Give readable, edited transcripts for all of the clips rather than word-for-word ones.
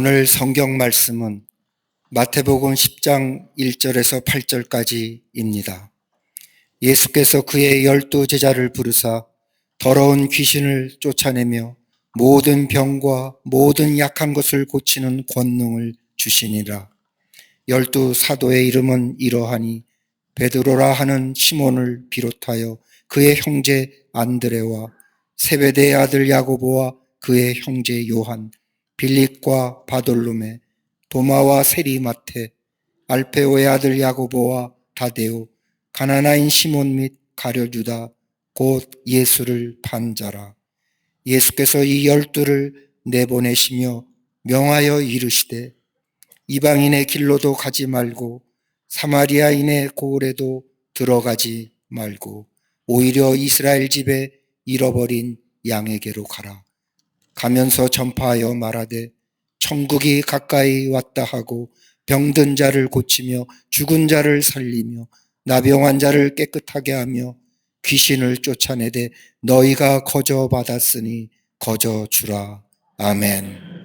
오늘 성경 말씀은 마태복음 10장 1절에서 8절까지입니다. 예수께서 그의 12 제자를 부르사 더러운 귀신을 쫓아내며 모든 병과 모든 약한 것을 고치는 권능을 주시니라. 12 사도의 이름은 이러하니 베드로라 하는 시몬을 비롯하여 그의 형제 안드레와 세베대의 아들 야고보와 그의 형제 요한, 빌립과 바돌로메, 도마와 세리마테, 알페오의 아들 야고보와 다데오, 가나나인 시몬 및 가룟유다, 곧 예수를 판 자라. 예수께서 이 12를 내보내시며 명하여 이르시되 이방인의 길로도 가지 말고 사마리아인의 고을에도 들어가지 말고 오히려 이스라엘 집에 잃어버린 양에게로 가라. 가면서 전파하여 말하되 천국이 가까이 왔다 하고 병든 자를 고치며 죽은 자를 살리며 나병한 자를 깨끗하게 하며 귀신을 쫓아내되 너희가 거저 받았으니 거저 주라. 아멘.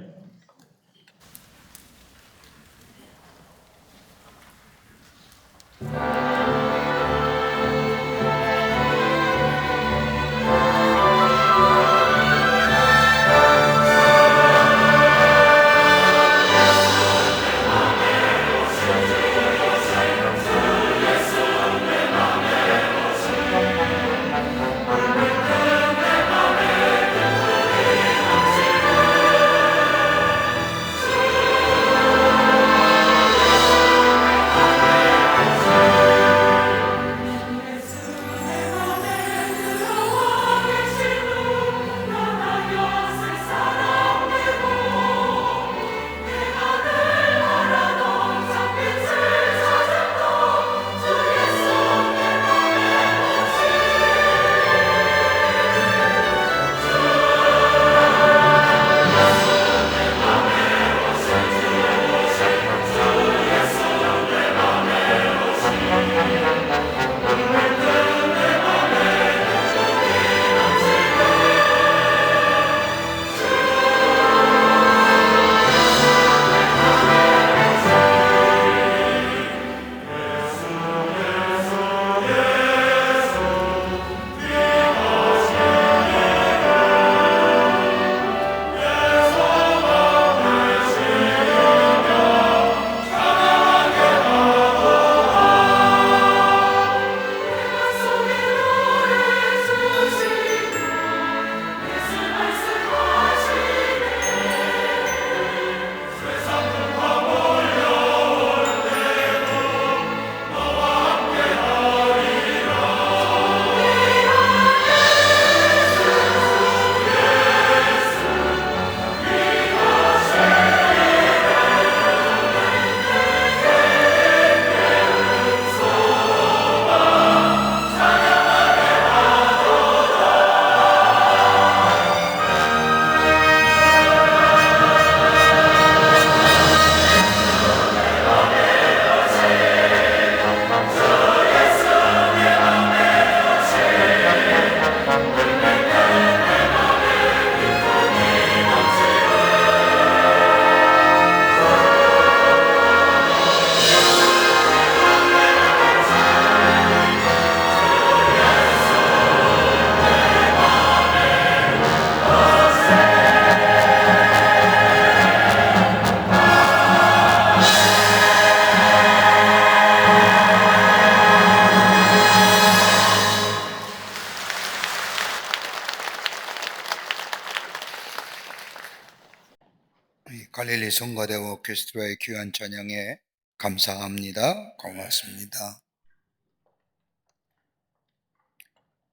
갈릴리 성가대 오케스트라의 귀한 찬양에 감사합니다. 고맙습니다.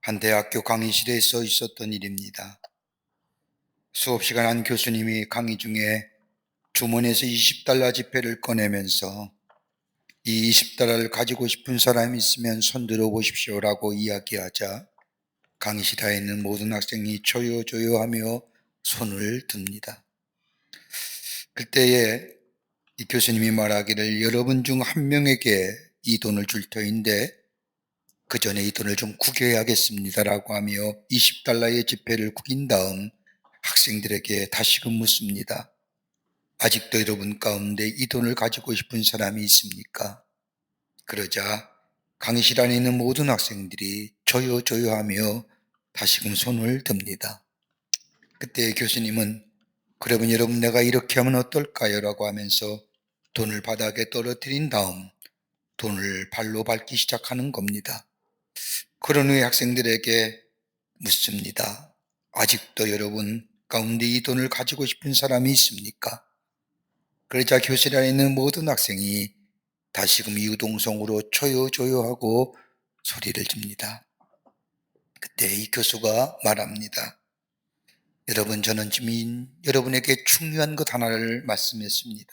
한 대학교 강의실에 서 있었던 일입니다. 수업 시간 한 교수님이 강의 중에 주머니에서 20달러 지폐를 꺼내면서 이 20달러를 가지고 싶은 사람이 있으면 손 들어보십시오라고 이야기하자 강의실에 있는 모든 학생이 조요조요하며 손을 듭니다. 그때에 이 교수님이 말하기를 여러분 중 한 명에게 이 돈을 줄 터인데 그 전에 이 돈을 좀 구겨야겠습니다라고 하며 20달러의 지폐를 구긴 다음 학생들에게 다시금 묻습니다. 아직도 여러분 가운데 이 돈을 가지고 싶은 사람이 있습니까? 그러자 강의실 안에 있는 모든 학생들이 저요 하며 다시금 손을 듭니다. 그때 교수님은 그러면 여러분 내가 이렇게 하면 어떨까요? 라고 하면서 돈을 바닥에 떨어뜨린 다음 돈을 발로 밟기 시작하는 겁니다. 그런 후에 학생들에게 묻습니다. 아직도 여러분 가운데 이 돈을 가지고 싶은 사람이 있습니까? 그러자 교실 안에 있는 모든 학생이 다시금 이유동성으로 줘요 하고 소리를 집니다. 그때 이 교수가 말합니다. 여러분, 저는 지금 여러분에게 중요한 것 하나를 말씀했습니다.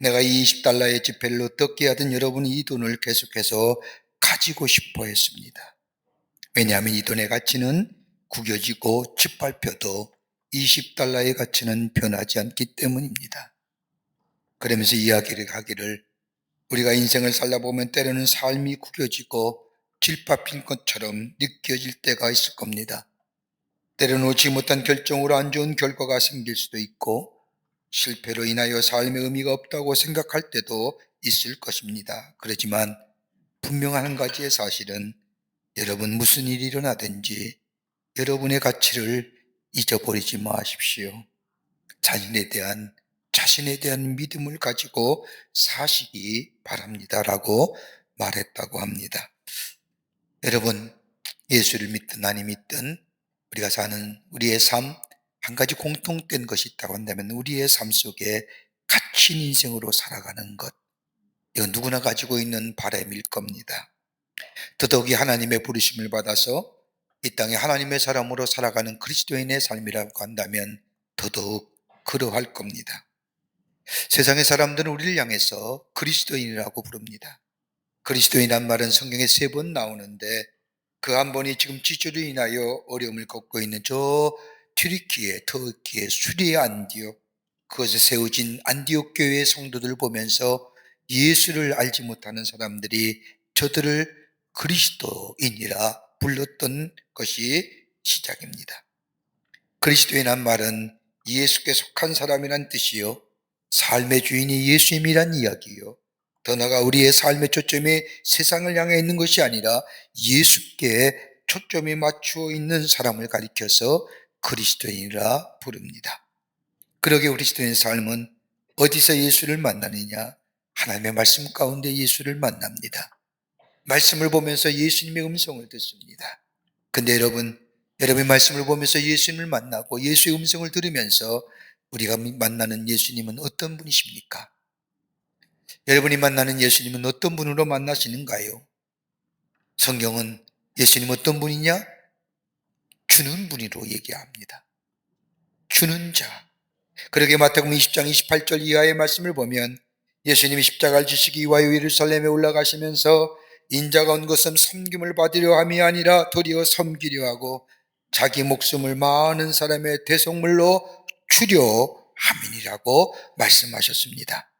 내가 이 20달러의 지폐를 어떻게 하든 여러분이 이 돈을 계속해서 가지고 싶어 했습니다. 왜냐하면 이 돈의 가치는 구겨지고 짓밟혀도 20달러의 가치는 변하지 않기 때문입니다. 그러면서 이야기를 하기를 우리가 인생을 살다 보면 때로는 삶이 구겨지고 질밟힌 것처럼 느껴질 때가 있을 겁니다. 때로는 오지 못한 결정으로 안 좋은 결과가 생길 수도 있고 실패로 인하여 삶의 의미가 없다고 생각할 때도 있을 것입니다. 그렇지만 분명한 한 가지의 사실은 여러분 무슨 일이 일어나든지 여러분의 가치를 잊어버리지 마십시오. 자신에 대한 믿음을 가지고 사시기 바랍니다. 라고 말했다고 합니다. 여러분, 예수를 믿든 아니 믿든 우리가 사는 우리의 삶, 한 가지 공통된 것이 있다고 한다면 우리의 삶 속에 갇힌 인생으로 살아가는 것, 이건 누구나 가지고 있는 바람일 겁니다. 더더욱이 하나님의 부르심을 받아서 이 땅에 하나님의 사람으로 살아가는 그리스도인의 삶이라고 한다면 더더욱 그러할 겁니다. 세상의 사람들은 우리를 향해서 그리스도인이라고 부릅니다. 그리스도인이란 말은 성경에 3번 나오는데 그 한 번이 지금 지주로 인하여 어려움을 겪고 있는 저 터키의 수리의 안디옥, 그것에 세워진 안디옥 교회의 성도들을 보면서 예수를 알지 못하는 사람들이 저들을 그리스도인이라 불렀던 것이 시작입니다. 그리스도인이란 말은 예수께 속한 사람이란 뜻이요, 삶의 주인이 예수님이란 이야기요, 더 나아가 우리의 삶의 초점이 세상을 향해 있는 것이 아니라 예수께 초점이 맞추어 있는 사람을 가리켜서 그리스도인이라 부릅니다. 그러게 그리스도인 삶은 어디서 예수를 만나느냐? 하나님의 말씀 가운데 예수를 만납니다. 말씀을 보면서 예수님의 음성을 듣습니다. 근데 여러분의 말씀을 보면서 예수님을 만나고 예수의 음성을 들으면서 우리가 만나는 예수님은 어떤 분이십니까? 여러분이 만나는 예수님은 어떤 분으로 만나시는가요? 성경은 예수님 어떤 분이냐? 주는 분으로 얘기합니다. 주는 자. 그러게 마태복음 20장 28절 이하의 말씀을 보면 예수님이 십자가를 지시기 위하여 예루살렘에 올라가시면서 인자가 온 것은 섬김을 받으려 함이 아니라 도리어 섬기려 하고 자기 목숨을 많은 사람의 대속물로 주려 함이니라고 말씀하셨습니다.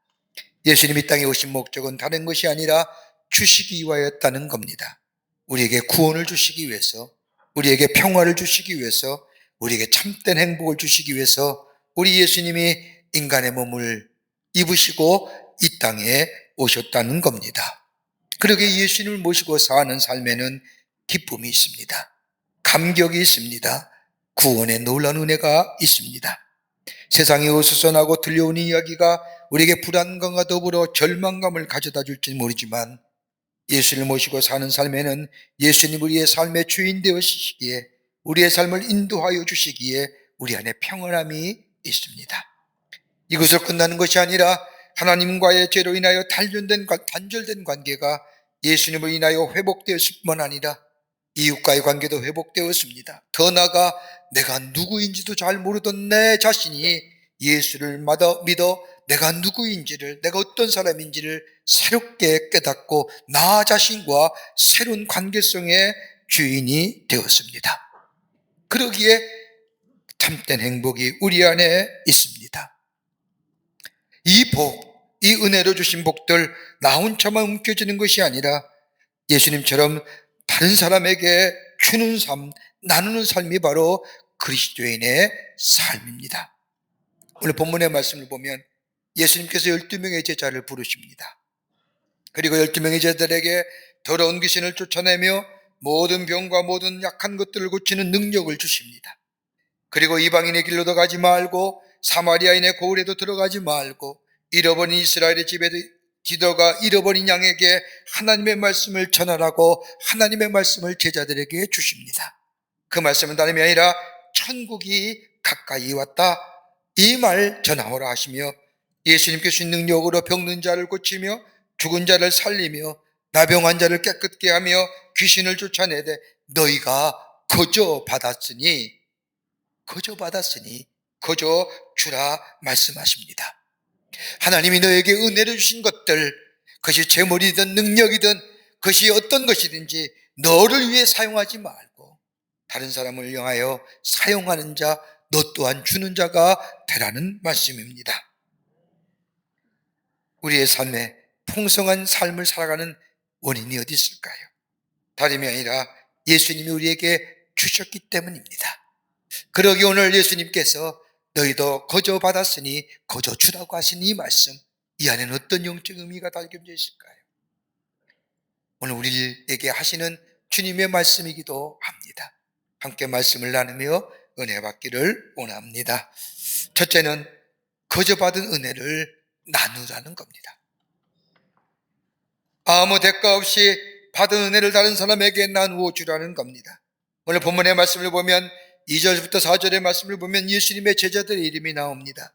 예수님이 땅에 오신 목적은 다른 것이 아니라 주시기 위하였다는 겁니다. 우리에게 구원을 주시기 위해서, 우리에게 평화를 주시기 위해서, 우리에게 참된 행복을 주시기 위해서 우리 예수님이 인간의 몸을 입으시고 이 땅에 오셨다는 겁니다. 그러게 예수님을 모시고 사는 삶에는 기쁨이 있습니다. 감격이 있습니다. 구원의 놀라운 은혜가 있습니다. 세상에 어수선하고 들려오는 이야기가 우리에게 불안감과 더불어 절망감을 가져다 줄지 모르지만 예수를 모시고 사는 삶에는 예수님 우리의 삶의 주인 되시기에, 우리의 삶을 인도하여 주시기에 우리 안에 평안함이 있습니다. 이것으로 끝나는 것이 아니라 하나님과의 죄로 인하여 단절된 관계가 예수님을 인하여 회복되었을 뿐만 아니라 이웃과의 관계도 회복되었습니다. 더 나아가 내가 누구인지도 잘 모르던 내 자신이 예수를 믿어 내가 누구인지를, 내가 어떤 사람인지를 새롭게 깨닫고 나 자신과 새로운 관계성의 주인이 되었습니다. 그러기에 참된 행복이 우리 안에 있습니다. 이 은혜로 주신 복들 나 혼자만 움켜쥐는 것이 아니라 예수님처럼 다른 사람에게 주는 삶, 나누는 삶이 바로 그리스도인의 삶입니다. 오늘 본문의 말씀을 보면 예수님께서 12명의 제자를 부르십니다. 그리고 12명의 제자들에게 더러운 귀신을 쫓아내며 모든 병과 모든 약한 것들을 고치는 능력을 주십니다. 그리고 이방인의 길로도 가지 말고 사마리아인의 고을에도 들어가지 말고 잃어버린 이스라엘의 집에 기도가 잃어버린 양에게 하나님의 말씀을 전하라고 하나님의 말씀을 제자들에게 주십니다. 그 말씀은 다름이 아니라 천국이 가까이 왔다, 이 말 전하오라 하시며 예수님께서 주신 능력으로 병든 자를 고치며 죽은 자를 살리며 나병한 자를 깨끗게 하며 귀신을 쫓아내되 너희가 거저 받았으니 거저 주라 말씀하십니다. 하나님이 너에게 은혜를 주신 것들, 그것이 재물이든 능력이든 그것이 어떤 것이든지 너를 위해 사용하지 말고 다른 사람을 향하여 사용하는 자, 너 또한 주는 자가 되라는 말씀입니다. 우리의 삶에 풍성한 삶을 살아가는 원인이 어디 있을까요? 다름이 아니라 예수님이 우리에게 주셨기 때문입니다. 그러기 오늘 예수님께서 너희도 거저 받았으니 거저 주라고 하신 이 말씀, 이 안에는 어떤 영적 의미가 담겨져 있을까요? 오늘 우리에게 하시는 주님의 말씀이기도 합니다. 함께 말씀을 나누며 은혜 받기를 원합니다. 첫째는 거저 받은 은혜를 나누라는 겁니다. 아무 대가 없이 받은 은혜를 다른 사람에게 나누어 주라는 겁니다. 오늘 본문의 말씀을 보면 2절부터 4절의 말씀을 보면 예수님의 제자들의 이름이 나옵니다.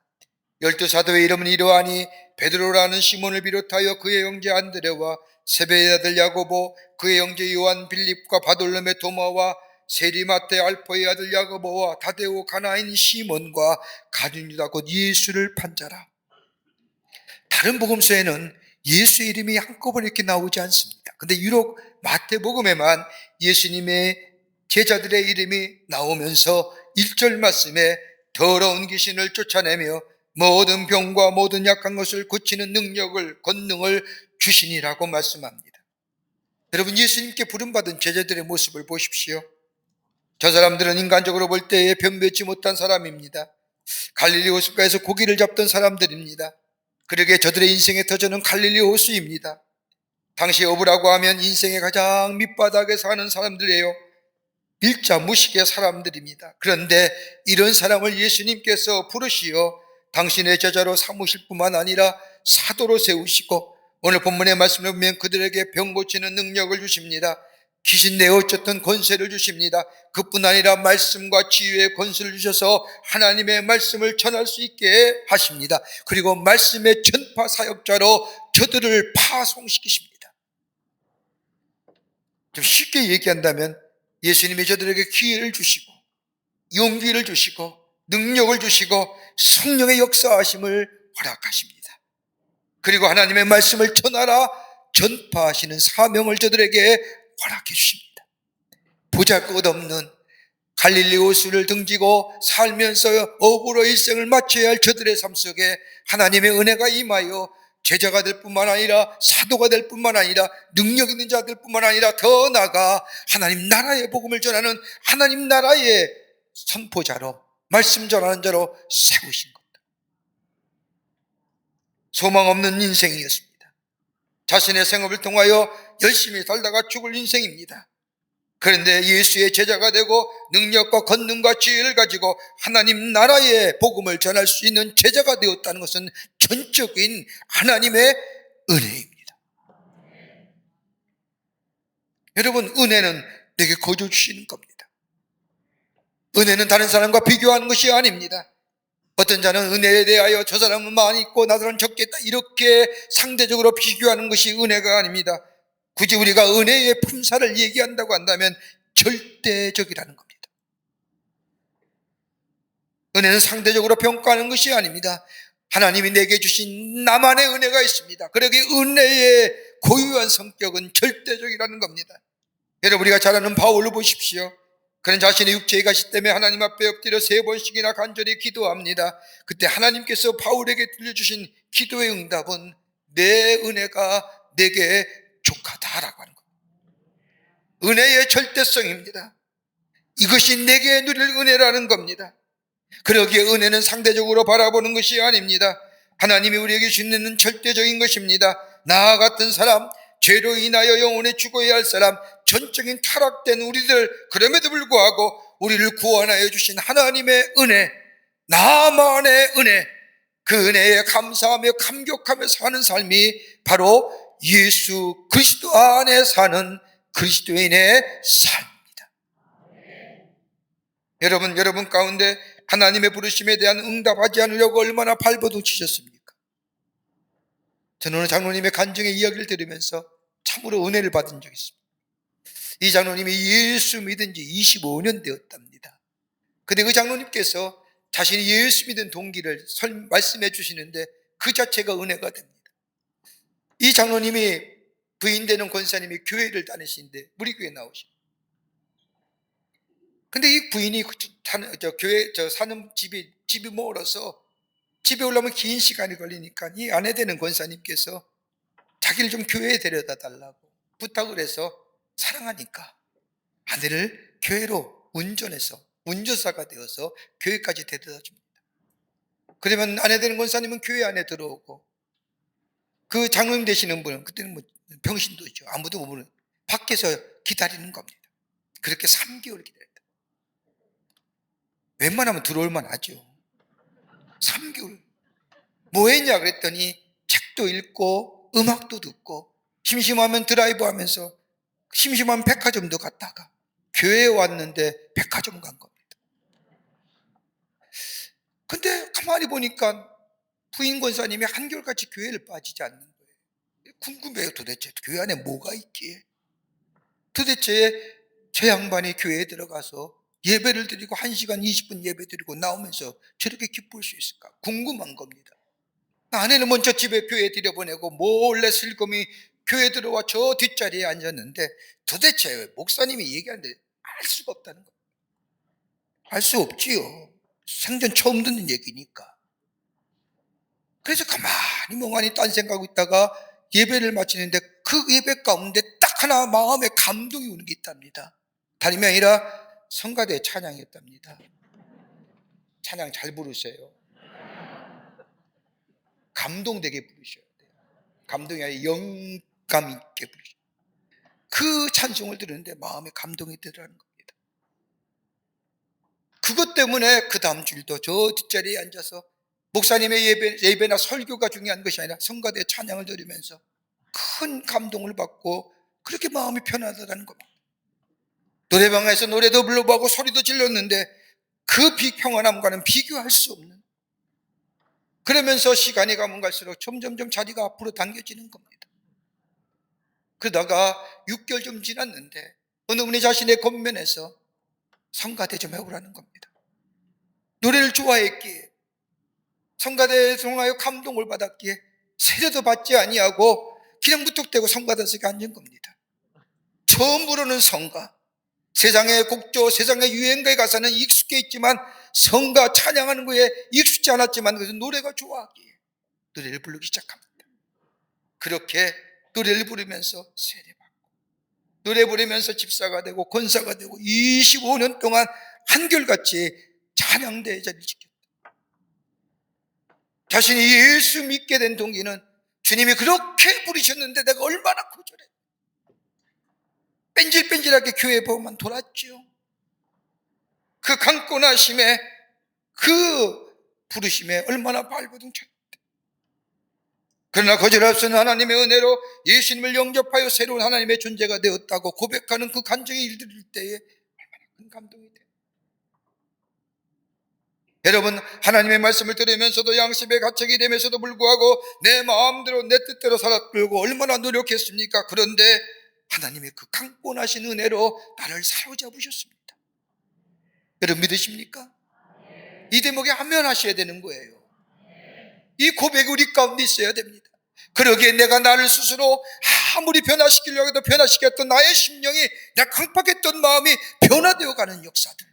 12사도의 이름은 이러하니 베드로라는 시몬을 비롯하여 그의 형제 안드레와 세베의 아들 야고보, 그의 형제 요한, 빌립과 바돌로메 도마와 세리마테 알포의 아들 야고보와 다데오 가나인 시몬과 가룟 유다 곧 예수를 판자라. 다른 복음서에는 예수의 이름이 한꺼번에 이렇게 나오지 않습니다. 근데 유독 마태복음에만 예수님의 제자들의 이름이 나오면서 1절 말씀에 더러운 귀신을 쫓아내며 모든 병과 모든 약한 것을 고치는 능력을, 권능을 주시니라고 말씀합니다. 여러분, 예수님께 부름받은 제자들의 모습을 보십시오. 저 사람들은 인간적으로 볼 때에 변변치 못한 사람입니다. 갈릴리 호숫가에서 고기를 잡던 사람들입니다. 그러기에 저들의 인생의 터전은 갈릴리 호수입니다. 당시 어부라고 하면 인생의 가장 밑바닥에 사는 사람들이에요. 일자 무식의 사람들입니다. 그런데 이런 사람을 예수님께서 부르시어 당신의 제자로 삼으실 뿐만 아니라 사도로 세우시고 오늘 본문의 말씀을 보면 그들에게 병 고치는 능력을 주십니다. 귀신 내어 쫓던 권세를 주십니다. 그뿐 아니라 말씀과 지혜의 권세를 주셔서 하나님의 말씀을 전할 수 있게 하십니다. 그리고 말씀의 전파 사역자로 저들을 파송시키십니다. 좀 쉽게 얘기한다면 예수님이 저들에게 기회를 주시고 용기를 주시고 능력을 주시고 성령의 역사하심을 허락하십니다. 그리고 하나님의 말씀을 전하라 전파하시는 사명을 저들에게 허락해 주십니다. 보잘것없는 갈릴리 호수를 등지고 살면서 어부로 일생을 마쳐야 할 저들의 삶 속에 하나님의 은혜가 임하여 제자가 될 뿐만 아니라 사도가 될 뿐만 아니라 능력 있는 자들 뿐만 아니라 더 나아가 하나님 나라의 복음을 전하는 하나님 나라의 선포자로 말씀 전하는 자로 세우신 겁니다. 소망 없는 인생이었습니다. 자신의 생업을 통하여 열심히 살다가 죽을 인생입니다. 그런데 예수의 제자가 되고 능력과 권능과 지혜를 가지고 하나님 나라의 복음을 전할 수 있는 제자가 되었다는 것은 전적인 하나님의 은혜입니다. 여러분, 은혜는 내게 거저 주시는 겁니다. 은혜는 다른 사람과 비교하는 것이 아닙니다. 어떤 자는 은혜에 대하여 저 사람은 많이 있고 나 사람은 적게 있다, 이렇게 상대적으로 비교하는 것이 은혜가 아닙니다. 굳이 우리가 은혜의 품사를 얘기한다고 한다면 절대적이라는 겁니다. 은혜는 상대적으로 평가하는 것이 아닙니다. 하나님이 내게 주신 나만의 은혜가 있습니다. 그러기 은혜의 고유한 성격은 절대적이라는 겁니다. 여러분, 우리가 잘 아는 바울을 보십시오. 그는 자신의 육체의 가시 때문에 하나님 앞에 엎드려 3번씩이나 간절히 기도합니다. 그때 하나님께서 바울에게 들려주신 기도의 응답은 내 은혜가 내게 족하다라고 하는 겁니다. 은혜의 절대성입니다. 이것이 내게 누릴 은혜라는 겁니다. 그러기에 은혜는 상대적으로 바라보는 것이 아닙니다. 하나님이 우리에게 주는 은혜는 절대적인 것입니다. 나와 같은 사람, 죄로 인하여 영원히 죽어야 할 사람, 전적인 타락된 우리들, 그럼에도 불구하고 우리를 구원하여 주신 하나님의 은혜, 나만의 은혜, 그 은혜에 감사하며 감격하며 사는 삶이 바로 예수 그리스도 안에 사는 그리스도인의 삶입니다. 여러분 가운데 하나님의 부르심에 대한 응답하지 않으려고 얼마나 발버둥치셨습니까? 저는 오늘 장로님의 간증의 이야기를 들으면서 참으로 은혜를 받은 적이 있습니다. 이 장로님이 예수 믿은 지 25년 되었답니다. 근데 그 장로님께서 자신이 예수 믿은 동기를 말씀해 주시는데 그 자체가 은혜가 됩니다. 이 장로님이 부인 되는 권사님이 교회를 다니시는데 우리 교회에 나오십니다. 근데 이 부인이 사는 집이 멀어서 집에 올라오면 긴 시간이 걸리니까 이 아내 되는 권사님께서 자기를 좀 교회에 데려다 달라고 부탁을 해서 사랑하니까 아내를 교회로 운전사가 되어서 교회까지 데려다 줍니다. 그러면 아내 되는 권사님은 교회 안에 들어오고 그 장로님 되시는 분은 그때는 병신도죠. 아무도 못 보는 밖에서 기다리는 겁니다. 그렇게 3개월 기다렸다. 웬만하면 들어올만 하죠. 3개월. 뭐 했냐 그랬더니 책도 읽고 음악도 듣고 심심하면 드라이브 하면서 심심하면 백화점도 갔다가 교회에 왔는데 백화점 간 겁니다. 근데 가만히 보니까 부인 권사님이 한결같이 교회를 빠지지 않는 거예요. 궁금해요. 도대체 교회 안에 뭐가 있기에? 도대체 저 양반이 교회에 들어가서 예배를 드리고 1시간 20분 예배 드리고 나오면서 저렇게 기쁠 수 있을까? 궁금한 겁니다. 아내는 먼저 집에 교회에 들여보내고 몰래 슬금이 교회에 들어와 저 뒷자리에 앉았는데 도대체 목사님이 얘기하는데 알 수가 없다는 거예요. 알 수 없지요. 생전 처음 듣는 얘기니까. 그래서 가만히 멍하니 딴 생각하고 있다가 예배를 마치는데 그 예배 가운데 딱 하나 마음에 감동이 오는 게 있답니다. 다름이 아니라 성가대 찬양이었답니다. 찬양 잘 부르세요. 감동되게 부르셔야 돼요. 감동이 아니라 영감 있게 부르셔야 돼요. 그 찬송을 들었는데 마음에 감동이 되더라는 겁니다. 그것 때문에 그 다음 주일도 저 뒷자리에 앉아서 목사님의 예배나 설교가 중요한 것이 아니라 성가대 찬양을 들으면서 큰 감동을 받고 그렇게 마음이 편하다는 겁니다. 노래방에서 노래도 불러보고 소리도 질렀는데 그 비평안함과는 비교할 수 없는, 그러면서 시간이 가면 갈수록 점점점 자리가 앞으로 당겨지는 겁니다. 그러다가 6개월 좀 지났는데 어느 분이 자신의 겉면에서 성가대 좀 해보라는 겁니다. 노래를 좋아했기에 성가대에 통하여 감동을 받았기에 세례도 받지 아니하고 그냥 무턱대고 성가대석에 앉은 겁니다. 처음 부르는 성가, 세상의 곡조, 세상의 유행가에 가서는 익숙해 있지만 성가 찬양하는 거에 익숙지 않았지만 그래서 노래가 좋아하기에 노래를 부르기 시작합니다. 그렇게 노래를 부르면서 세례받고 노래 부르면서 집사가 되고 권사가 되고 25년 동안 한결같이 찬양대의 자리를 지켰다. 자신이 예수 믿게 된 동기는 주님이 그렇게 부르셨는데 내가 얼마나 거절해. 뺀질뺀질하게 교회 보고만 돌았죠. 그 강권하심에 그 부르심에 얼마나 발버둥쳤다. 그러나 거절할 수 없는 하나님의 은혜로 예수님을 영접하여 새로운 하나님의 존재가 되었다고 고백하는 그 간증이 일들일 때에 얼마나 큰 감동이 돼요. 여러분, 하나님의 말씀을 들으면서도 양심에 갇히게 되면서도 불구하고 내 마음대로 내 뜻대로 살았고 얼마나 노력했습니까? 그런데 하나님의 그 강권하신 은혜로 나를 사로잡으셨습니다. 여러분 믿으십니까? 이 대목에 함면하셔야 되는 거예요. 이 고백이 우리 가운데 있어야 됩니다. 그러기에 내가 나를 스스로 아무리 변화시키려고 해도 변화시켰던 나의 심령이, 내가 강팍했던 마음이 변화되어 가는 역사들.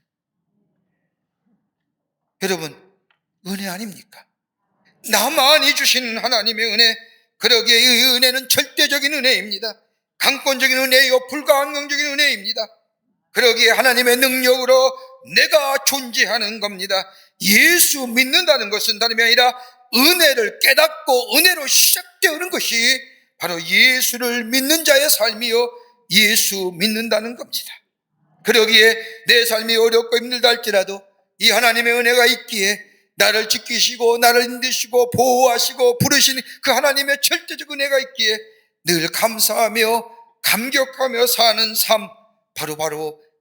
여러분, 은혜 아닙니까? 나만이 주시는 하나님의 은혜, 그러기에 이 은혜는 절대적인 은혜입니다. 강권적인 은혜요, 불가항력적인 은혜입니다. 그러기에 하나님의 능력으로 내가 존재하는 겁니다. 예수 믿는다는 것은 다름이 아니라 은혜를 깨닫고 은혜로 시작되는 것이 바로 예수를 믿는 자의 삶이요, 예수 믿는다는 겁니다. 그러기에 내 삶이 어렵고 힘들다 할지라도 이 하나님의 은혜가 있기에 나를 지키시고 나를 인도시고 보호하시고 부르신 그 하나님의 절대적 은혜가 있기에 늘 감사하며 감격하며 사는 삶, 바로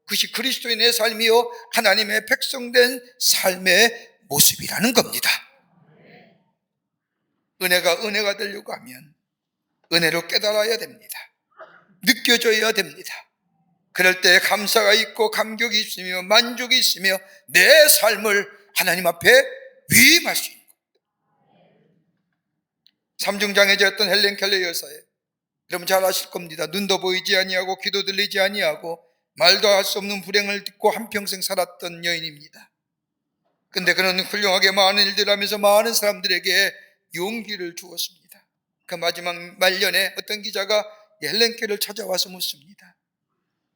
그것이 그리스도인의 삶이요 하나님의 백성된 삶의 모습이라는 겁니다. 은혜가 되려고 하면 은혜로 깨달아야 됩니다. 느껴져야 됩니다. 그럴 때 감사가 있고 감격이 있으며 만족이 있으며 내 삶을 하나님 앞에 위임할 수 있는 겁니다. 삼중장애자였던 헬렌 켈러 여사예요. 여러분 잘 아실 겁니다. 눈도 보이지 아니하고 귀도 들리지 아니하고 말도 할 수 없는 불행을 딛고 한평생 살았던 여인입니다. 근데 그는 훌륭하게 많은 일들을 하면서 많은 사람들에게 용기를 주었습니다. 그 마지막 말년에 어떤 기자가 헬렌 켈러를 찾아와서 묻습니다.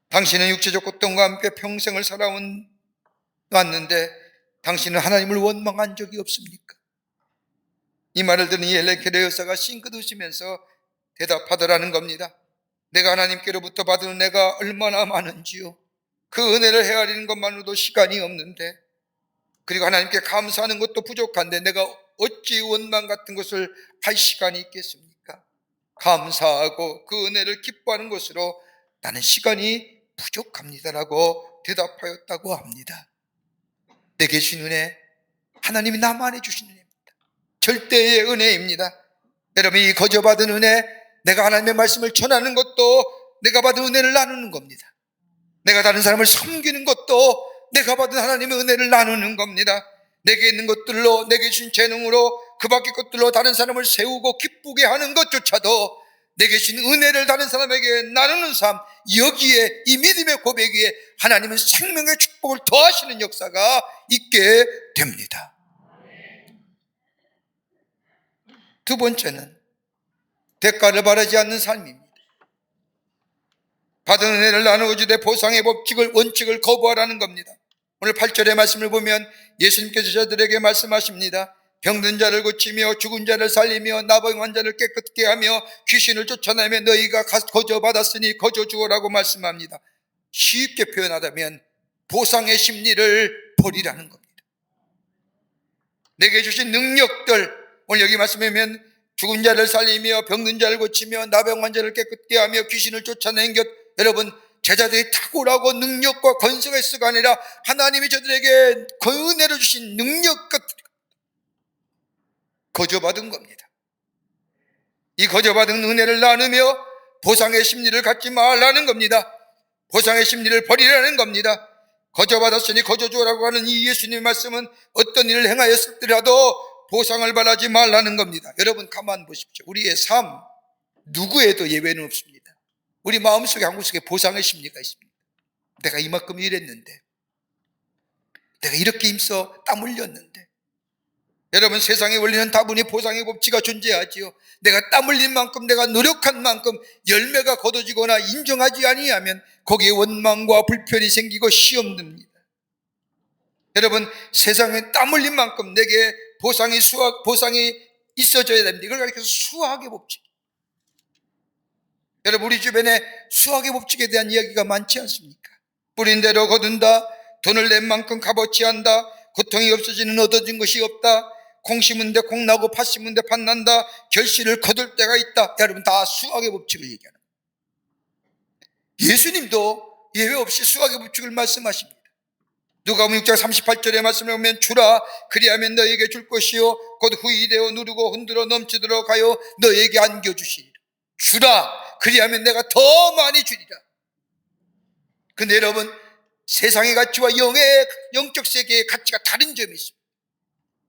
당신은 육체적 고통과 함께 평생을 살아왔는데 당신은 하나님을 원망한 적이 없습니까? 이 말을 들은 이 헬렌 켈러 여사가 싱긋 웃으면서 대답하더라는 겁니다. 내가 하나님께로부터 받은 은혜가 얼마나 많은지요. 그 은혜를 헤아리는 것만으로도 시간이 없는데, 그리고 하나님께 감사하는 것도 부족한데 내가 어찌 원망 같은 것을 할 시간이 있겠습니까? 감사하고 그 은혜를 기뻐하는 것으로 나는 시간이 부족합니다라고 대답하였다고 합니다. 내게 주신 은혜, 하나님이 나만에 주신 은혜입니다. 절대의 은혜입니다. 여러분, 이 거저받은 은혜, 내가 하나님의 말씀을 전하는 것도 내가 받은 은혜를 나누는 겁니다. 내가 다른 사람을 섬기는 것도 내가 받은 하나님의 은혜를 나누는 겁니다. 내게 있는 것들로, 내게 주신 재능으로, 그 밖의 것들로 다른 사람을 세우고 기쁘게 하는 것조차도 내게 주신 은혜를 다른 사람에게 나누는 삶, 여기에 이 믿음의 고백 위에 하나님은 생명의 축복을 더하시는 역사가 있게 됩니다. 두 번째는 대가를 바라지 않는 삶입니다. 받은 은혜를 나누어 주되 보상의 원칙을 거부하라는 겁니다. 오늘 8절의 말씀을 보면 예수님께서 저들에게 말씀하십니다. 병든 자를 고치며 죽은 자를 살리며 나병 자를 깨끗게 하며 귀신을 쫓아내며 너희가 거저 받았으니 거저 주어라고 말씀합니다. 쉽게 표현하자면 보상의 심리를 버리라는 겁니다. 내게 주신 능력들, 오늘 여기 말씀하면 죽은 자를 살리며 병든 자를 고치며 나병 환자를 깨끗게 하며 귀신을 쫓아낸 것, 여러분 제자들이 탁월하고 능력과 권세가 있어가 아니라 하나님이 저들에게 그 은혜를 주신 능력 같은 거저받은 겁니다. 이 거저받은 은혜를 나누며 보상의 심리를 갖지 말라는 겁니다. 보상의 심리를 버리라는 겁니다. 거저받았으니 거저주라고 하는 이 예수님의 말씀은 어떤 일을 행하였을지라도 보상을 바라지 말라는 겁니다. 여러분 가만 보십시오. 우리의 삶 누구에도 예외는 없습니다. 우리 마음속에 한 곳속에 보상의 심리가 있습니다. 내가 이만큼 일했는데, 내가 이렇게 힘써 땀 흘렸는데, 여러분 세상의 원리는 다분히 보상의 법칙가 존재하지요. 내가 땀 흘린 만큼, 내가 노력한 만큼 열매가 거둬지거나 인정하지 아니하면 거기에 원망과 불편이 생기고 시험 듭니다. 여러분 세상에 땀 흘린 만큼 내게 보상이 있어져야 됩니다. 이걸 가리켜서 수학의 법칙. 여러분 우리 주변에 수학의 법칙에 대한 이야기가 많지 않습니까? 뿌린 대로 거둔다, 돈을 낸 만큼 값어치 한다, 고통이 없어지는 얻어진 것이 없다, 콩 심은 데 콩 나고 팥 심은 데 팥 난다, 결실을 거둘 때가 있다. 여러분 다 수학의 법칙을 얘기하는 거예요. 예수님도 예외 없이 수학의 법칙을 말씀하십니다. 누가복음 6장 38절의 말씀을 보면 주라 그리하면 너에게 줄 것이요 곧 후이되어 누르고 흔들어 넘치도록 하여 너에게 안겨주시리라. 주라 그리하면 내가 더 많이 주리라. 근데 여러분 세상의 가치와 영적 세계의 가치가 다른 점이 있습니다.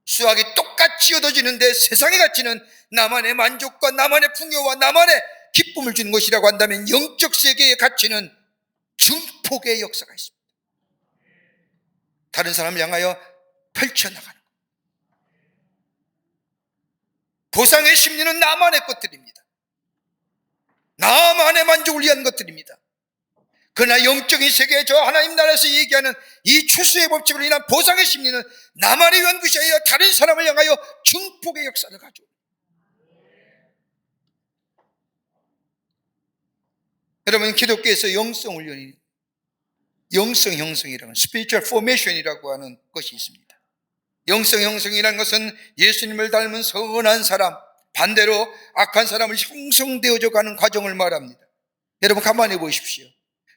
수학이 똑같이 얻어지는데 세상의 가치는 나만의 만족과 나만의 풍요와 나만의 기쁨을 주는 것이라고 한다면 영적 세계의 가치는 증폭의 역사가 있습니다. 다른 사람을 향하여 펼쳐나가는 것. 보상의 심리는 나만의 것들입니다. 나만의 만족을 위한 것들입니다. 그러나 영적인 세계, 저 하나님 나라에서 얘기하는 이 추수의 법칙으로 인한 보상의 심리는 나만을 위한 것이 아니라 다른 사람을 향하여 증폭의 역사를 가져. 여러분, 기독교에서 영성 훈련이, 영성 형성이라는 spiritual formation이라고 하는 것이 있습니다. 영성 형성이라는 것은 예수님을 닮은 선한 사람, 반대로 악한 사람을 형성되어져 가는 과정을 말합니다. 여러분, 가만히 보십시오.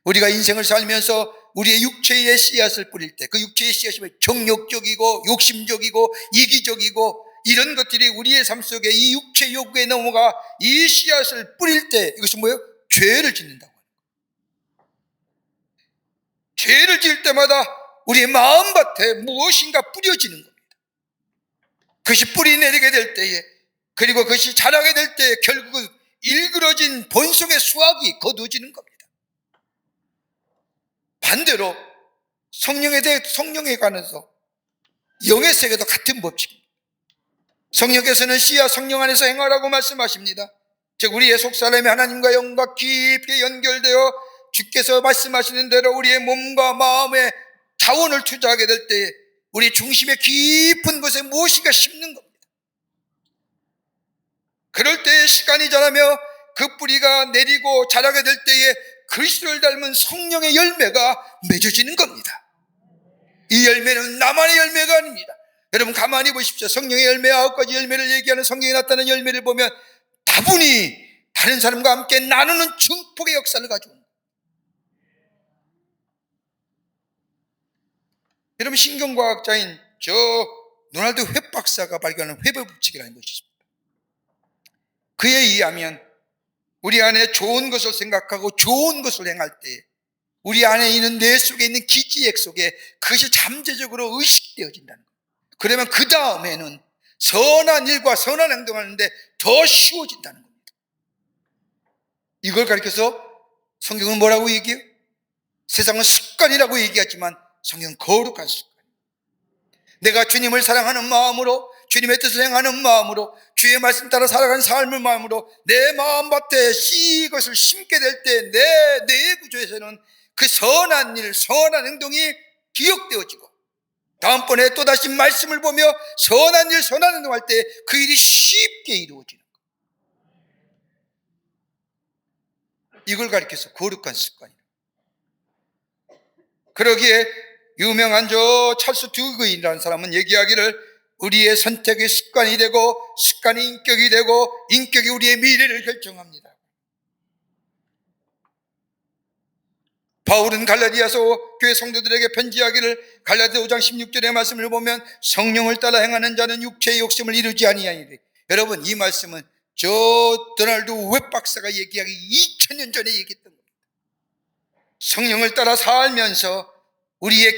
우리가 인생을 살면서 우리의 육체의 씨앗을 뿌릴 때, 그 육체의 씨앗이 정욕적이고 욕심적이고 이기적이고 이런 것들이 우리의 삶 속에 이 육체 욕구에 넘어가 이 씨앗을 뿌릴 때, 이것이 뭐예요? 죄를 짓는다고. 죄를 지을 때마다 우리의 마음밭에 무엇인가 뿌려지는 겁니다. 그것이 뿌리 내리게 될 때에, 그리고 그것이 자라게 될 때에 결국은 일그러진 본성의 수확이 거두어지는 겁니다. 반대로 성령에 관해서 영의 세계도 같은 법칙입니다. 성령께서는 씨와 성령 안에서 행하라고 말씀하십니다. 즉 우리의 속사람이 하나님과 영과 깊게 연결되어 주께서 말씀하시는 대로 우리의 몸과 마음에 자원을 투자하게 될 때에 우리 중심의 깊은 곳에 무엇인가 심는 겁니다. 그럴 때에 시간이 자라며 그 뿌리가 내리고 자라게 될 때에 그리스도를 닮은 성령의 열매가 맺어지는 겁니다. 이 열매는 나만의 열매가 아닙니다. 여러분, 가만히 보십시오. 성령의 열매 9가지 열매를 얘기하는 성경에 나타나는 열매를 보면 다분히 다른 사람과 함께 나누는 증폭의 역사를 가져옵니다. 여러분, 신경과학자인 저 노날드 웹 박사가 발견한 웹의 법칙이라는 것이 있습니다. 그에 의하면 우리 안에 좋은 것을 생각하고 좋은 것을 행할 때 우리 안에 있는 뇌 속에 있는 기지액 속에 그것이 잠재적으로 의식되어진다는 거예요. 그러면 그 다음에는 선한 일과 선한 행동을 하는데 더 쉬워진다는 겁니다. 이걸 가리켜서 성경은 뭐라고 얘기해요? 세상은 습관이라고 얘기하지만 성경은 거룩한 습관. 내가 주님을 사랑하는 마음으로, 주님의 뜻을 행하는 마음으로, 주의 말씀 따라 살아가는 삶의 마음으로 내 마음밭에 이것을 심게 될 때 내 뇌의 구조에서는 그 선한 일, 선한 행동이 기억되어지고 다음번에 또다시 말씀을 보며 선한 일, 선한 행동할 때 그 일이 쉽게 이루어지는 거예요. 이걸 가리켜서 거룩한 습관이에요. 그러기에 유명한 저 찰스 듀그인이라는 사람은 얘기하기를 우리의 선택이 습관이 되고 습관이 인격이 되고 인격이 우리의 미래를 결정합니다. 바울은 갈라디아서 교회 성도들에게 편지하기를 갈라디아 5장 16절의 말씀을 보면 성령을 따라 행하는 자는 육체의 욕심을 이루지 아니하니라. 여러분, 이 말씀은 저 도널드 웹 박사가 얘기하기 2000년 전에 얘기했던 겁니다. 성령을 따라 살면서 우리의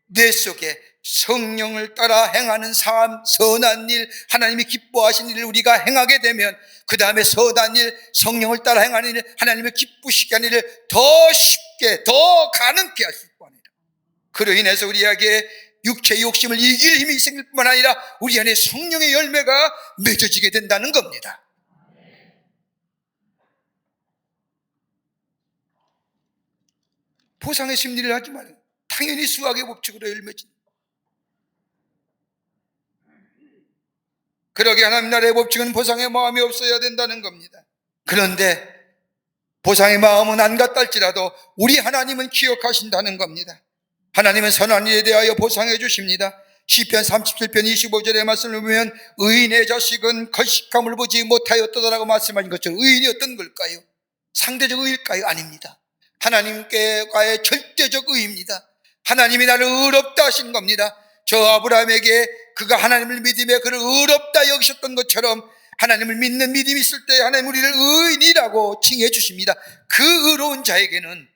뇌 속에 성령을 따라 행하는 삶, 선한 일, 하나님이 기뻐하시는 일을 우리가 행하게 되면 그 다음에 선한 일, 성령을 따라 행하는 일, 하나님의 기쁘시게 하는 일을 더 쉽게, 더 가능케 할 수 있고 합니다. 그로 인해서 우리에게 육체의 욕심을 이길 힘이 생길 뿐만 아니라 우리 안에 성령의 열매가 맺어지게 된다는 겁니다. 보상의 심리를 하지 말아요. 당연히 수학의 법칙으로 열매진다. 그러기에 하나님 나라의 법칙은 보상의 마음이 없어야 된다는 겁니다. 그런데 보상의 마음은 안 같다 할지라도 우리 하나님은 기억하신다는 겁니다. 하나님은 선한 일에 대하여 보상해 주십니다. 시편 37편 25절의 말씀을 보면 의인의 자식은 걸식함을 보지 못하였다라고 말씀하신 것처럼 의인이 어떤 걸까요? 상대적 의일까요? 아닙니다. 하나님께과의 절대적 의입니다. 하나님이 나를 의롭다 하신 겁니다. 저 아브라함에게 그가 하나님을 믿음에 그를 의롭다 여기셨던 것처럼 하나님을 믿는 믿음이 있을 때 하나님 우리를 의인이라고 칭해 주십니다. 그 의로운 자에게는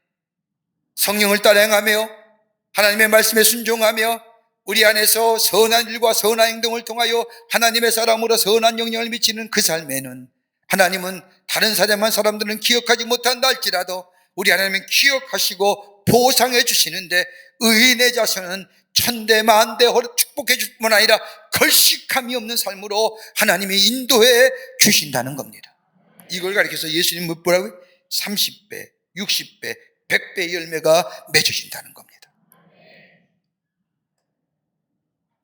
성령을 따라 행하며 하나님의 말씀에 순종하며 우리 안에서 선한 일과 선한 행동을 통하여 하나님의 사람으로 선한 영향을 미치는 그 삶에는 하나님은 다른 사람들은 기억하지 못한다 할지라도 우리 하나님은 기억하시고 보상해 주시는데 의인의 자손은 천대 만대 축복해 줄 뿐만 아니라 걸식함이 없는 삶으로 하나님이 인도해 주신다는 겁니다. 이걸 가리켜서 예수님 뭐라고요? 30배, 60배, 100배의 열매가 맺어진다는 겁니다.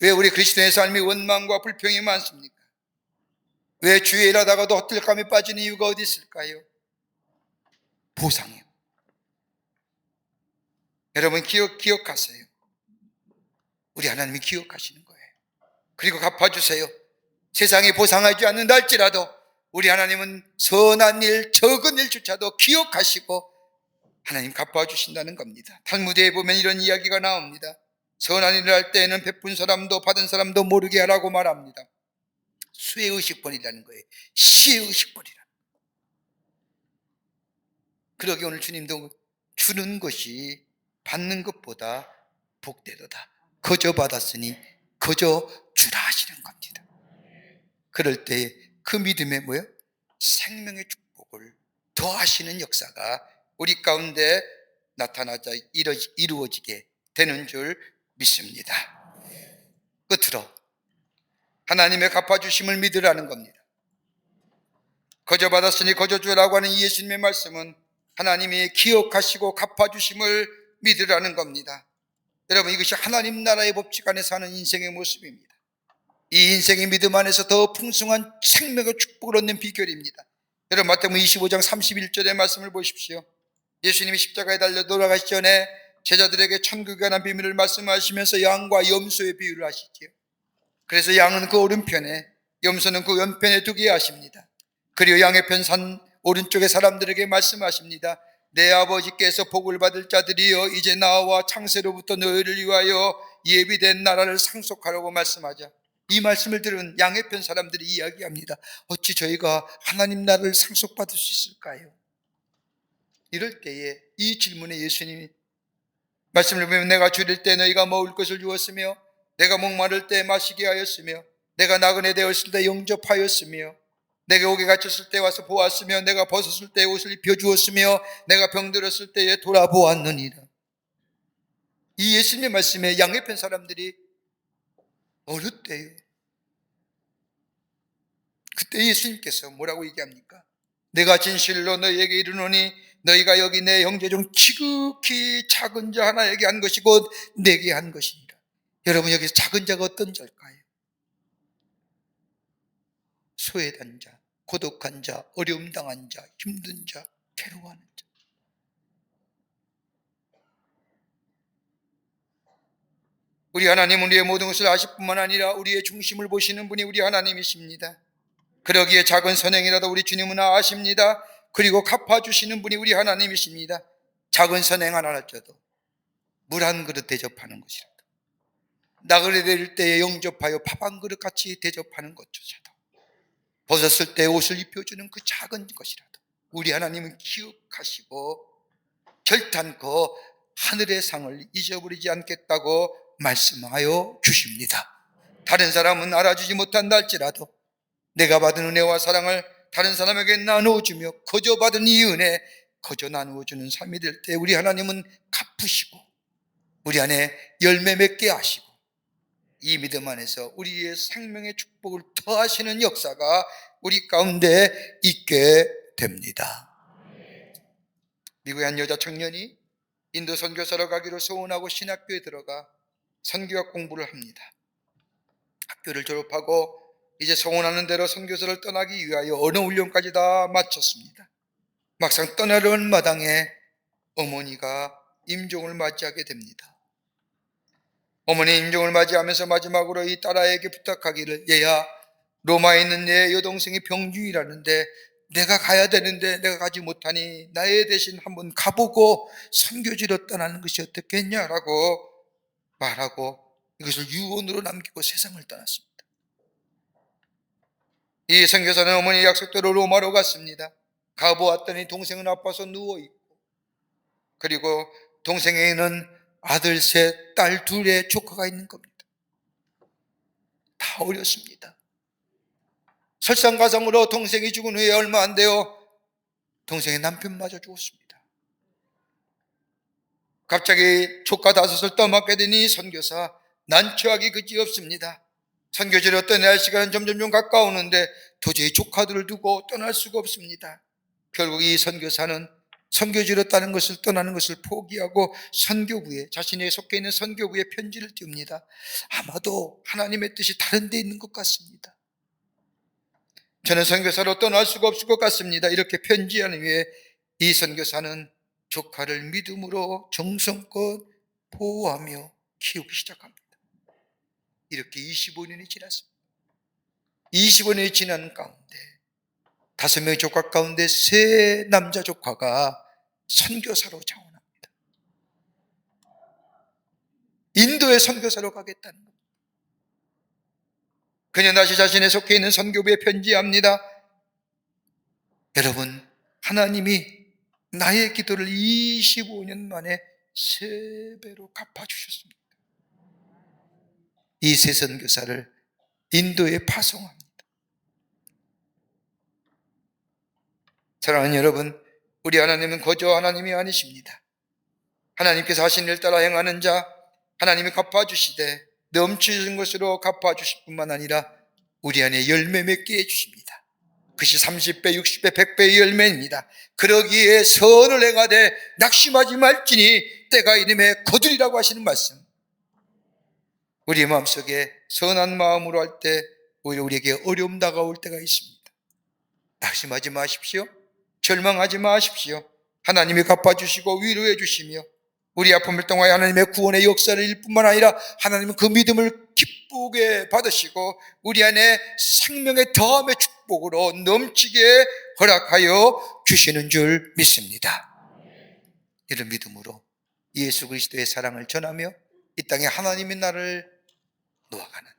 왜 우리 그리스도의 삶이 원망과 불평이 많습니까? 왜 주의 일하다가도 헛들감에 빠지는 이유가 어디 있을까요? 보상이요. 여러분 기억하세요. 우리 하나님이 기억하시는 거예요. 그리고 갚아주세요. 세상이 보상하지 않는다 할지라도 우리 하나님은 선한 일, 적은 일조차도 기억하시고 하나님 갚아주신다는 겁니다. 탈무드에 보면 이런 이야기가 나옵니다. 선한 일을 할 때에는 베푼 사람도 받은 사람도 모르게 하라고 말합니다. 수의의식본이라는 거예요. 시의식본이라는. 그러게 오늘 주님도 주는 것이 받는 것보다 복되도다. 거저 받았으니 거저 주라 하시는 겁니다. 그럴 때 그 믿음에 뭐요? 생명의 축복을 더하시는 역사가 우리 가운데 나타나자 이루어지게 되는 줄 믿습니다. 끝으로 하나님의 갚아주심을 믿으라는 겁니다. 거저 받았으니 거저 주라고 하는 이 예수님의 말씀은 하나님이 기억하시고 갚아주심을 믿으라는 겁니다. 여러분, 이것이 하나님 나라의 법칙 안에 사는 인생의 모습입니다. 이 인생의 믿음 안에서 더 풍성한 생명의 축복을 얻는 비결입니다. 여러분, 마태복음 25장 31절의 말씀을 보십시오. 예수님이 십자가에 달려 돌아가시기 전에 제자들에게 천국에 관한 비밀을 말씀하시면서 양과 염소의 비유를 하시지요. 그래서 양은 그 오른편에, 염소는 그 왼편에 두게 하십니다. 그리고 양의 편 산 오른쪽의 사람들에게 말씀하십니다. 내 아버지께서 복을 받을 자들이여 이제 나와 창세로부터 너희를 위하여 예비된 나라를 상속하라고 말씀하자. 이 말씀을 들은 양의 편 사람들이 이야기합니다. 어찌 저희가 하나님 나라를 상속받을 수 있을까요? 이럴 때에 이 질문에 예수님이 말씀을 보면 내가 줄일 때 너희가 먹을 것을 주었으며 내가 목마를 때 마시게 하였으며 내가 나그네 되었을 때 영접하였으며 내가 옥에 갇혔을 때 와서 보았으며 내가 벗었을 때 옷을 입혀주었으며 내가 병들었을 때에 돌아보았느니라. 이 예수님의 말씀에 양의 편 사람들이 어느 때요? 그때 예수님께서 뭐라고 얘기합니까? 내가 진실로 너희에게 이르노니 너희가 여기 내 형제 중 지극히 작은 자 하나에게 한 것이 곧 내게 한 것이니라. 여러분, 여기서 작은 자가 어떤 자일까요? 소외된 자, 고독한 자, 어려움 당한 자, 힘든 자, 괴로워하는 자. 우리 하나님은 우리의 모든 것을 아실 뿐만 아니라 우리의 중심을 보시는 분이 우리 하나님이십니다. 그러기에 작은 선행이라도 우리 주님은 아십니다. 그리고 갚아주시는 분이 우리 하나님이십니다. 작은 선행 하나라도 물 한 그릇 대접하는 것이라도, 나그네 될 때에 영접하여 밥 한 그릇 같이 대접하는 것조차도, 벗었을 때 옷을 입혀주는 그 작은 것이라도 우리 하나님은 기억하시고 결단코 하늘의 상을 잊어버리지 않겠다고 말씀하여 주십니다. 다른 사람은 알아주지 못한다 할지라도 내가 받은 은혜와 사랑을 다른 사람에게 나누어주며 거저 받은 이 은혜 거저 나누어주는 삶이 될 때 우리 하나님은 갚으시고 우리 안에 열매 맺게 하시고 이 믿음 안에서 우리의 생명의 축복을 더하시는 역사가 우리 가운데 있게 됩니다. 미국의 한 여자 청년이 인도 선교사로 가기로 소원하고 신학교에 들어가 선교학 공부를 합니다. 학교를 졸업하고 이제 소원하는 대로 선교사를 떠나기 위하여 언어 훈련까지 다 마쳤습니다. 막상 떠나려는 마당에 어머니가 임종을 맞이하게 됩니다. 어머니 임종을 맞이하면서 마지막으로 이 딸아이에게 부탁하기를, 얘야, 로마에 있는 내 여동생이 병중이라는데 내가 가야 되는데 내가 가지 못하니 나의 대신 한번 가보고 선교지로 떠나는 것이 어떻겠냐라고 말하고 이것을 유언으로 남기고 세상을 떠났습니다. 이 선교사는 어머니 약속대로 로마로 갔습니다. 가보았더니 동생은 아파서 누워있고, 그리고 동생에게는 아들 셋, 딸 둘의 조카가 있는 겁니다. 다 어렸습니다. 설상가상으로 동생이 죽은 후에 얼마 안 돼요, 동생의 남편마저 죽었습니다. 갑자기 조카 5을 떠맡게 되니 선교사 난처하기 그지없습니다. 선교지로 떠날 시간은 점점 가까우는데 도저히 조카들을 두고 떠날 수가 없습니다. 결국 이 선교사는 선교지로 다른 것을 떠나는 것을 포기하고 선교부에, 자신이 속해 있는 선교부에 편지를 띄웁니다. 아마도 하나님의 뜻이 다른 데 있는 것 같습니다. 저는 선교사로 떠날 수가 없을 것 같습니다. 이렇게 편지한 후에 이 선교사는 조카를 믿음으로 정성껏 보호하며 키우기 시작합니다. 이렇게 25년이 지났습니다. 25년이 지난 가운데 5명의 조카 가운데 3 남자 조카가 선교사로 자원합니다. 인도에 선교사로 가겠다는 겁니다. 그녀 다시 자신의 속해 있는 선교부에 편지합니다. 여러분, 하나님이 나의 기도를 25년 만에 3배로 갚아주셨습니다. 이 3 선교사를 인도에 파송합니다. 사랑하는 여러분, 우리 하나님은 거저 하나님이 아니십니다. 하나님께서 하신 일 따라 행하는 자, 하나님이 갚아주시되 넘치는 것으로 갚아주실 뿐만 아니라 우리 안에 열매 맺게 해주십니다. 그것이 30배, 60배, 100배의 열매입니다. 그러기에 선을 행하되 낙심하지 말지니 때가 이름에 거두리라고 하시는 말씀. 우리의 마음속에 선한 마음으로 할 때 오히려 우리에게 어려움 다가올 때가 있습니다. 낙심하지 마십시오. 절망하지 마십시오. 하나님이 갚아주시고 위로해 주시며 우리 아픔을 통하여 하나님의 구원의 역사를 일 뿐만 아니라 하나님은 그 믿음을 기쁘게 받으시고 우리 안에 생명의 더함의 축복으로 넘치게 허락하여 주시는 줄 믿습니다. 이런 믿음으로 예수 그리스도의 사랑을 전하며 이 땅에 하나님의 나라를 놓아가는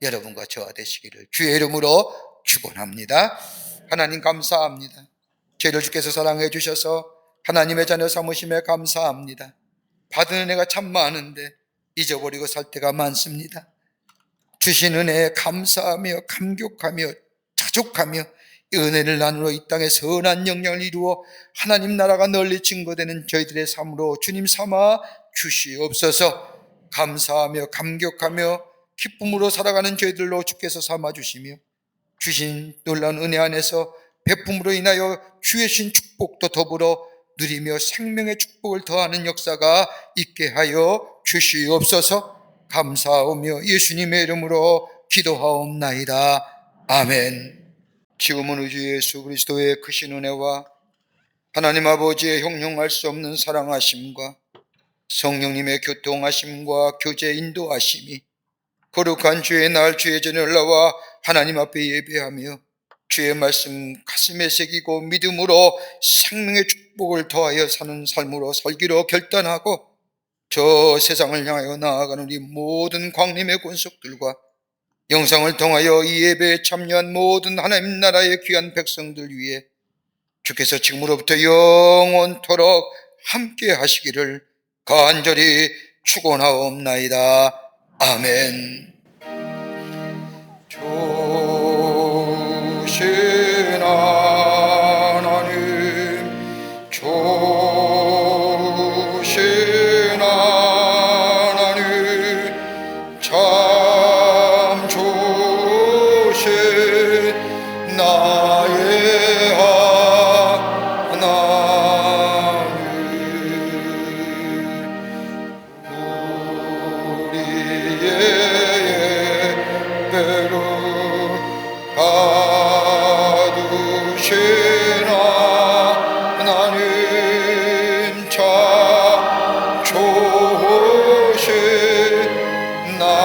여러분과 저와 되시기를 주의 이름으로 축원합니다. 하나님 감사합니다. 저희를 주께서 사랑해 주셔서 하나님의 자녀 삼으심에 감사합니다. 받은 은혜가 참 많은데 잊어버리고 살 때가 많습니다. 주신 은혜에 감사하며 감격하며 자족하며 이 은혜를 나누어 이 땅에 선한 영향을 이루어 하나님 나라가 널리 증거되는 저희들의 삶으로 주님 삼아 주시옵소서. 감사하며 감격하며 기쁨으로 살아가는 저희들로 주께서 삼아주시며 주신 놀라운 은혜 안에서 베품으로 인하여 주의 신 축복도 더불어 누리며 생명의 축복을 더하는 역사가 있게 하여 주시옵소서. 감사하며 예수님의 이름으로 기도하옵나이다. 아멘. 지금은 우주 예수 그리스도의 크신 은혜와 하나님 아버지의 형용할 수 없는 사랑하심과 성령님의 교통하심과 교제 인도하심이 거룩한 주의 날 주의 전에 올라와 하나님 앞에 예배하며 주의 말씀 가슴에 새기고 믿음으로 생명의 축복을 더하여 사는 삶으로 살기로 결단하고 저 세상을 향하여 나아가는 우리 모든 광림의 권속들과 영상을 통하여 이 예배에 참여한 모든 하나님 나라의 귀한 백성들 위해 주께서 지금으로부터 영원토록 함께 하시기를 간절히 축원하옵나이다. 아멘. 좋으신 하나님, 좋으신 하나님, 참 좋으신 나의 하나님, 우리의 예배로 받으신 하나님, 참 좋으신 나의